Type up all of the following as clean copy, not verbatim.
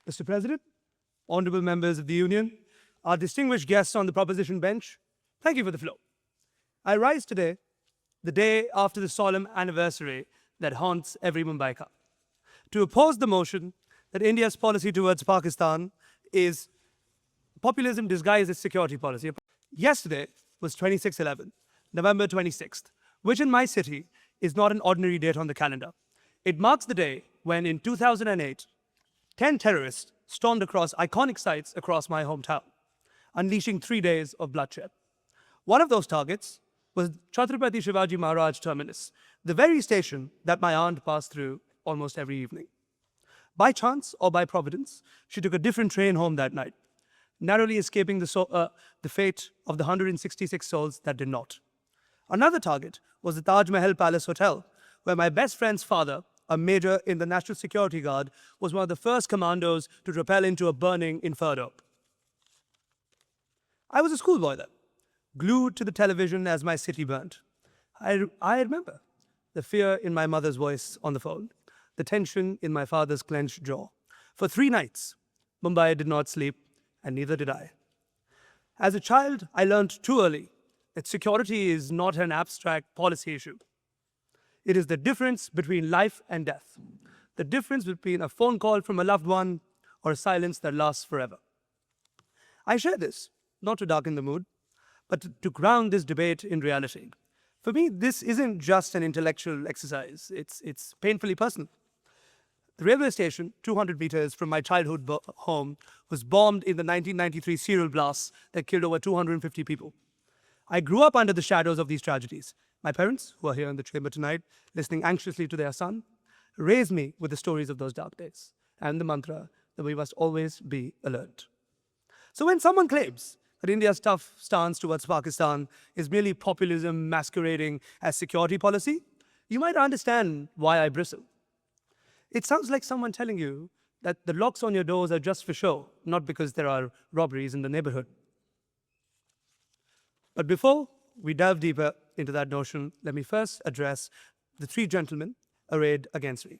Mr. President, honorable members of the Union, our distinguished guests on the proposition bench, thank you for the floor. I rise today, the day after the solemn anniversary that haunts every Mumbaiker, to oppose the motion that India's policy towards Pakistan is populism disguised as security policy. Yesterday was 26/11, November 26th, which in my city is not an ordinary date on the calendar. It marks the day when in 2008, 10 terrorists stormed across iconic sites across my hometown, unleashing 3 days of bloodshed. One of those targets was Chhatrapati Shivaji Maharaj Terminus, the very station that my aunt passed through almost every evening. By chance or by providence, she took a different train home that night, narrowly escaping the fate of the 166 souls that did not. Another target was the Taj Mahal Palace Hotel, where my best friend's father, a major in the National Security Guard, was one of the first commandos to rappel into a burning inferno. I was a schoolboy then, glued to the television as my city burned. I remember the fear in my mother's voice on the phone, the tension in my father's clenched jaw. For 3 nights, Mumbai did not sleep, and neither did I. As a child, I learned too early that security is not an abstract policy issue. It is the difference between life and death, the difference between a phone call from a loved one or a silence that lasts forever. I share this, not to darken the mood, but to ground this debate in reality. For me, this isn't just an intellectual exercise, it's painfully personal. The railway station, 200 meters from my childhood home, was bombed in the 1993 serial blasts that killed over 250 people. I grew up under the shadows of these tragedies. My parents, who are here in the chamber tonight, listening anxiously to their son, raised me with the stories of those dark days and the mantra that we must always be alert. So when someone claims that India's tough stance towards Pakistan is merely populism masquerading as security policy, you might understand why I bristle. It sounds like someone telling you that the locks on your doors are just for show, not because there are robberies in the neighborhood. But before we delve deeper into that notion, let me first address the 3 gentlemen arrayed against me.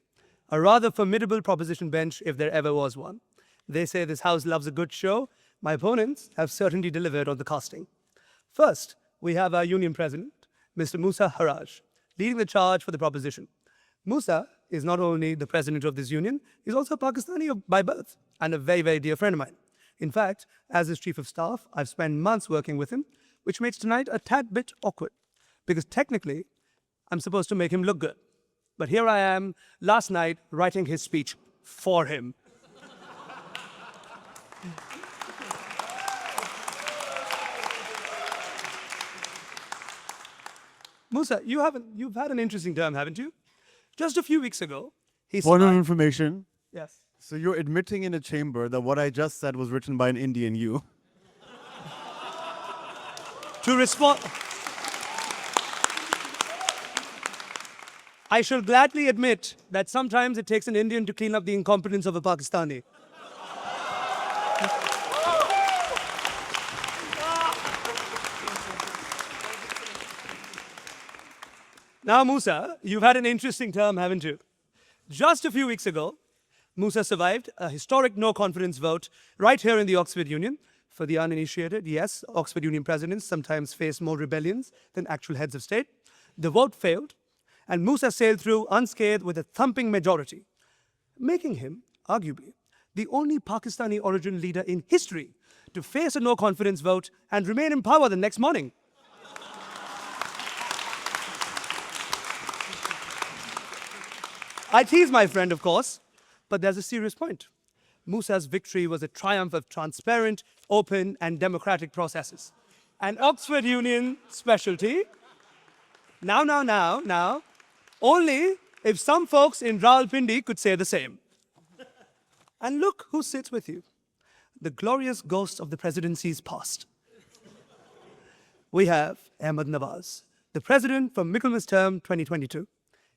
A rather formidable proposition bench, if there ever was one. They say this house loves a good show. My opponents have certainly delivered on the casting. First, we have our union president, Mr. Musa Haraj, leading the charge for the proposition. Musa is not only the president of this union, he's also a Pakistani by birth and a very, very dear friend of mine. In fact, as his chief of staff, I've spent months working with him, which makes tonight a tad bit awkward, because technically, I'm supposed to make him look good. But here I am, last night, writing his speech for him. Musa, you've had an interesting term, haven't you? Just a few weeks ago, he said... Point of information. Yes. So you're admitting in a chamber that what I just said was written by an Indian you. To respond... I shall gladly admit that sometimes it takes an Indian to clean up the incompetence of a Pakistani. Now, Musa, you've had an interesting term, haven't you? Just a few weeks ago, Musa survived a historic no-confidence vote right here in the Oxford Union. For the uninitiated, yes, Oxford Union presidents sometimes face more rebellions than actual heads of state. The vote failed, and Musa sailed through unscathed with a thumping majority, making him, arguably, the only Pakistani origin leader in history to face a no-confidence vote and remain in power the next morning. I tease my friend, of course, but there's a serious point. Musa's victory was a triumph of transparent, open, and democratic processes. An Oxford Union specialty. Now, only if some folks in Rawalpindi could say the same. And look who sits with you. The glorious ghost of the presidency's past. We have Ahmed Nawaz, the president for Michaelmas term 2022.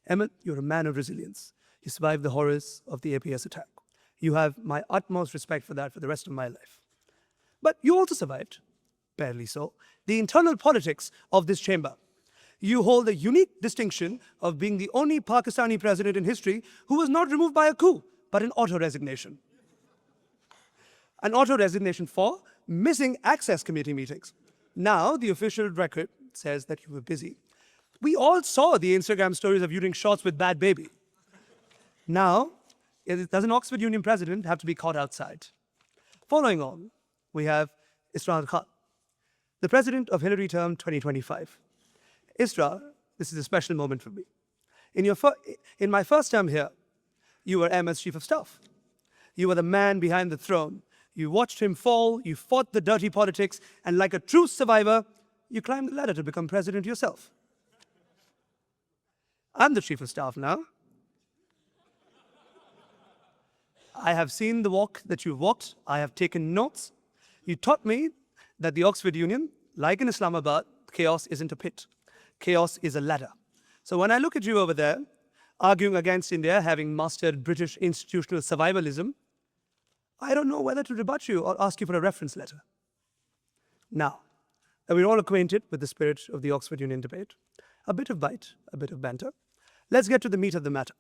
Ahmed, you're a man of resilience. You survived the horrors of the APS attack. You have my utmost respect for that for the rest of my life. But you also survived, barely so, the internal politics of this chamber. You hold the unique distinction of being the only Pakistani president in history who was not removed by a coup, but an auto-resignation. An auto resignation for missing access committee meetings. Now, the official record says that you were busy. We all saw the Instagram stories of you doing shots with Bad Baby. Now, does an Oxford Union president have to be caught outside? Following on, we have Isra Khan, the president of Hillary term 2025. Isra, this is a special moment for me. In my first term here, you were Ahmed's chief of staff. You were the man behind the throne. You watched him fall, you fought the dirty politics, and like a true survivor, you climbed the ladder to become president yourself. I'm the chief of staff now. I have seen the walk that you walked. I have taken notes. You taught me that the Oxford Union, like in Islamabad, chaos isn't a pit. Chaos is a ladder. So when I look at you over there, arguing against India having mastered British institutional survivalism, I don't know whether to rebut you or ask you for a reference letter. Now, that we're all acquainted with the spirit of the Oxford Union debate, a bit of bite, a bit of banter, let's get to the meat of the matter.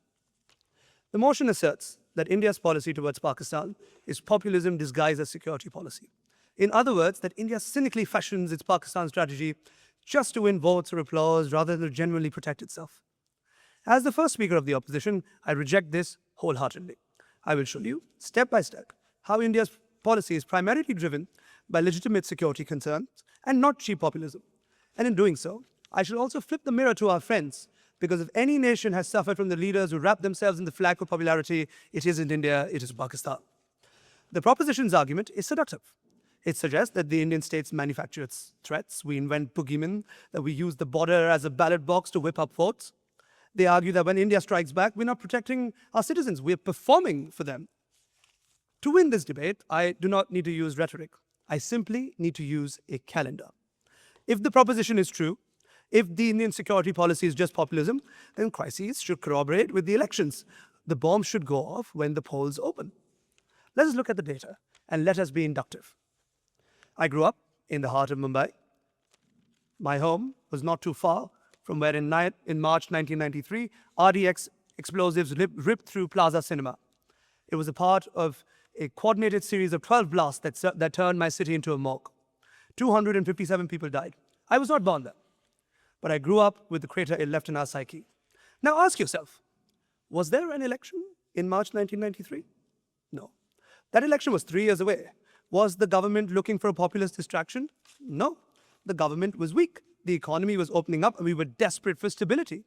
The motion asserts that India's policy towards Pakistan is populism disguised as security policy. In other words, that India cynically fashions its Pakistan strategy just to win votes or applause rather than to genuinely protect itself. As the first speaker of the opposition, I reject this wholeheartedly. I will show you, step by step, how India's policy is primarily driven by legitimate security concerns and not cheap populism. And in doing so, I shall also flip the mirror to our friends, because if any nation has suffered from the leaders who wrap themselves in the flag for popularity, it isn't India, it is Pakistan. The proposition's argument is seductive. It suggests that the Indian states manufacture its threats, we invent boogeymen, that we use the border as a ballot box to whip up votes. They argue that when India strikes back, we're not protecting our citizens, we're performing for them. To win this debate, I do not need to use rhetoric. I simply need to use a calendar. If the proposition is true, if the Indian security policy is just populism, then crises should corroborate with the elections. The bomb should go off when the polls open. Let us look at the data and let us be inductive. I grew up in the heart of Mumbai. My home was not too far from where in March 1993, RDX explosives ripped through Plaza Cinema. It was a part of a coordinated series of 12 blasts that turned my city into a morgue. 257 people died. I was not born there, but I grew up with the crater it left in our psyche. Now ask yourself, was there an election in March 1993? No. That election was 3 years away. Was the government looking for a populist distraction? No. The government was weak. The economy was opening up and we were desperate for stability.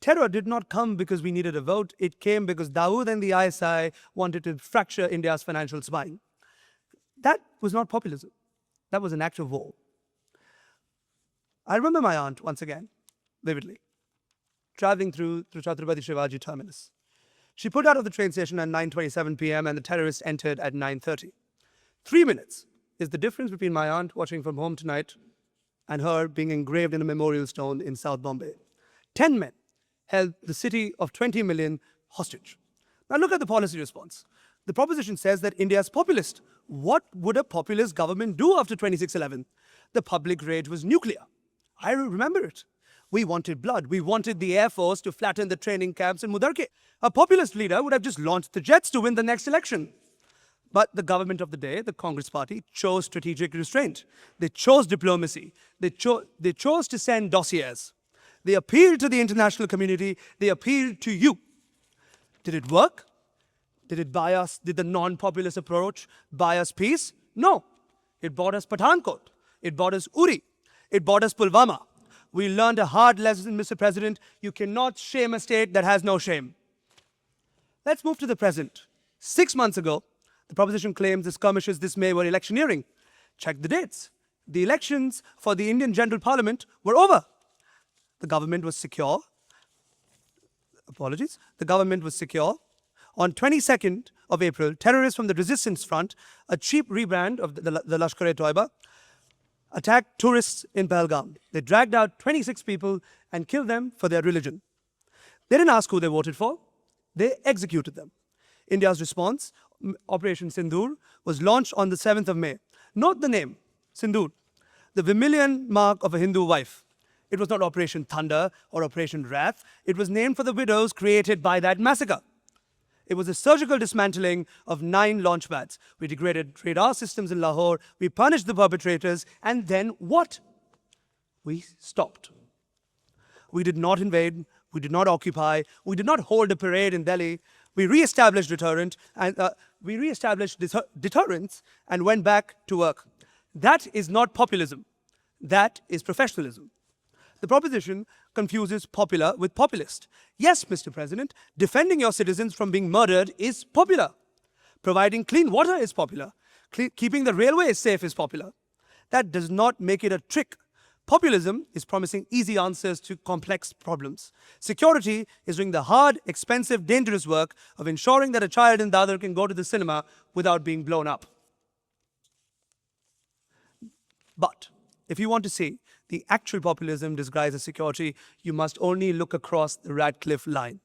Terror did not come because we needed a vote. It came because Dawood and the ISI wanted to fracture India's financial spine. That was not populism. That was an act of war. I remember my aunt, once again, vividly, traveling through Chhatrapati Shivaji terminus. She pulled out of the train station at 9:27 p.m. and the terrorists entered at 9:30. 3 minutes is the difference between my aunt watching from home tonight and her being engraved in a memorial stone in South Bombay. 10 men held the city of 20 million hostage. Now look at the policy response. The proposition says that India is populist. What would a populist government do after 26/11? The public rage was nuclear. I remember it. We wanted blood. We wanted the Air Force to flatten the training camps in Mudarke. A populist leader would have just launched the jets to win the next election. But the government of the day, the Congress party, chose strategic restraint. They chose diplomacy. They chose to send dossiers. They appealed to the international community. They appealed to you. Did it work? Did the non-populist approach buy us peace? No. It bought us Pathankot. It bought us Uri. It bought us Pulwama. We learned a hard lesson, Mr. President. You cannot shame a state that has no shame. Let's move to the present. 6 months ago, the proposition claims the skirmishes this May were electioneering. Check the dates. The elections for the Indian General Parliament were over. The government was secure. Apologies. The government was secure. On 22nd of April, terrorists from the Resistance Front, a cheap rebrand of the Lashkar-e-Toiba, attacked tourists in Pahalgam. They dragged out 26 people and killed them for their religion. They didn't ask who they voted for. They executed them. India's response, Operation Sindoor, was launched on the 7th of May. Note the name, Sindoor, the vermilion mark of a Hindu wife. It was not Operation Thunder or Operation Wrath. It was named for the widows created by that massacre. It was a surgical dismantling of 9 launch pads. We degraded radar systems in Lahore. We punished the perpetrators. And then what? We stopped. We did not invade. We did not occupy. We did not hold a parade in Delhi. We re-established deterrence and went back to work. That is not populism. That is professionalism. The proposition confuses popular with populist. Yes, Mr. President, defending your citizens from being murdered is popular. Providing clean water is popular. Keeping the railways safe is popular. That does not make it a trick. Populism is promising easy answers to complex problems. Security is doing the hard, expensive, dangerous work of ensuring that a child in Dadar can go to the cinema without being blown up. But if you want to see the actual populism disguised as security, you must only look across the Radcliffe line.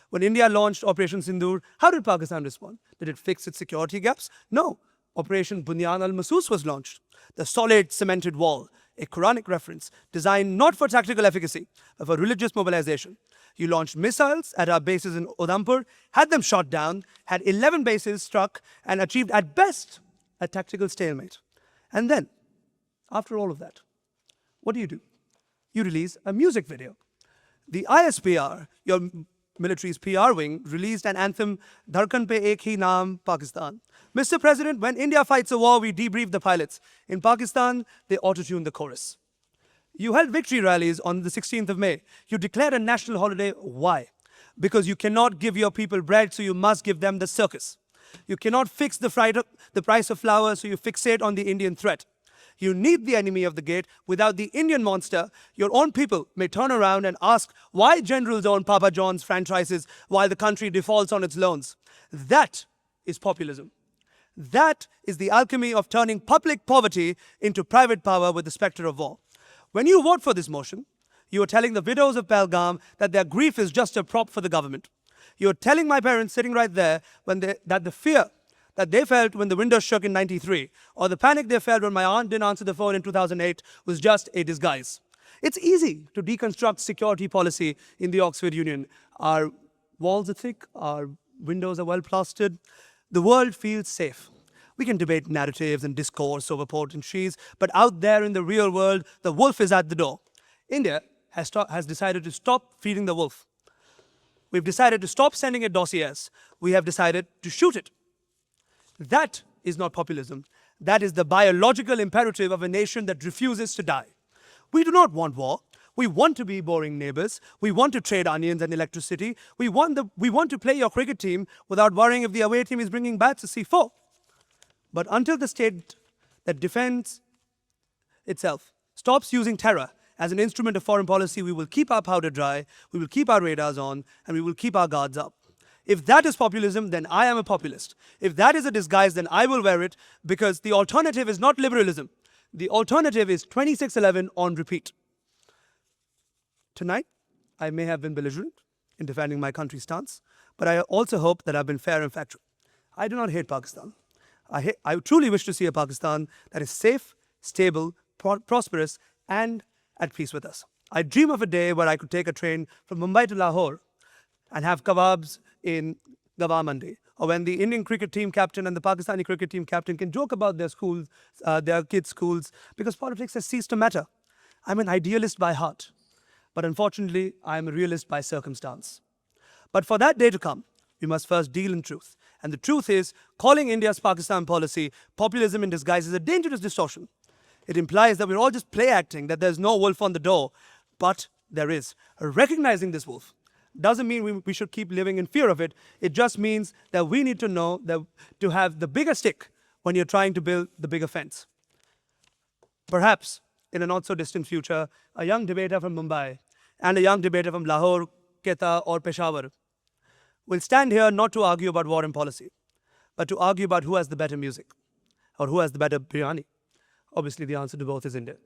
When India launched Operation Sindoor, how did Pakistan respond? Did it fix its security gaps? No. Operation Bunyan al-Masus was launched. The solid cemented wall, a Quranic reference designed not for tactical efficacy, but for religious mobilization. You launched missiles at our bases in Udhampur, had them shot down, had 11 bases struck, and achieved at best a tactical stalemate. And then, after all of that, what do? You release a music video. The ISPR, your military's PR wing, released an anthem, Dharkan Pe Ek Hi Naam, Pakistan. Mr. President, when India fights a war, we debrief the pilots. In Pakistan, they auto-tune the chorus. You held victory rallies on the 16th of May. You declared a national holiday. Why? Because you cannot give your people bread, so you must give them the circus. You cannot fix the price of flour, so you fixate on the Indian threat. You need the enemy of the gate. Without the Indian monster, your own people may turn around and ask why generals own Papa John's franchises while the country defaults on its loans. That is populism. That is the alchemy of turning public poverty into private power with the specter of war. When you vote for this motion, you are telling the widows of Pahalgam that their grief is just a prop for the government. You are telling my parents sitting right there that the fear that they felt when the windows shook in '93, or the panic they felt when my aunt didn't answer the phone in 2008 was just a disguise. It's easy to deconstruct security policy in the Oxford Union. Our walls are thick, our windows are well plastered. The world feels safe. We can debate narratives and discourse over pork and cheese, but out there in the real world, the wolf is at the door. India has decided to stop feeding the wolf. We've decided to stop sending it dossiers. We have decided to shoot it. That is not populism. That is the biological imperative of a nation that refuses to die. We do not want war. We want to be boring neighbors. We want to trade onions and electricity. We want to play your cricket team without worrying if the away team is bringing bats to C4. But until the state that defends itself stops using terror as an instrument of foreign policy, we will keep our powder dry, we will keep our radars on, and we will keep our guards up. If that is populism, then I am a populist. If that is a disguise, then I will wear it, because the alternative is not liberalism. The alternative is 2611 on repeat. Tonight, I may have been belligerent in defending my country's stance, but I also hope that I've been fair and factual. I do not hate Pakistan. I truly wish to see a Pakistan that is safe, stable, prosperous, and at peace with us. I dream of a day where I could take a train from Mumbai to Lahore and have kebabs in Gawar Mandi, or when the Indian cricket team captain and the Pakistani cricket team captain can joke about their schools, their kids' schools, because politics has ceased to matter. I'm an idealist by heart, but unfortunately, I'm a realist by circumstance. But for that day to come, we must first deal in truth. And the truth is, calling India's Pakistan policy populism in disguise is a dangerous distortion. It implies that we're all just play acting, that there's no wolf on the door, but there is. Recognizing this wolf doesn't mean we should keep living in fear of it. It just means that we need to know that to have the bigger stick when you're trying to build the bigger fence. Perhaps in a not so distant future, a young debater from Mumbai and a young debater from Lahore, Quetta, or Peshawar will stand here not to argue about war and policy, but to argue about who has the better music or who has the better biryani. Obviously, the answer to both is India.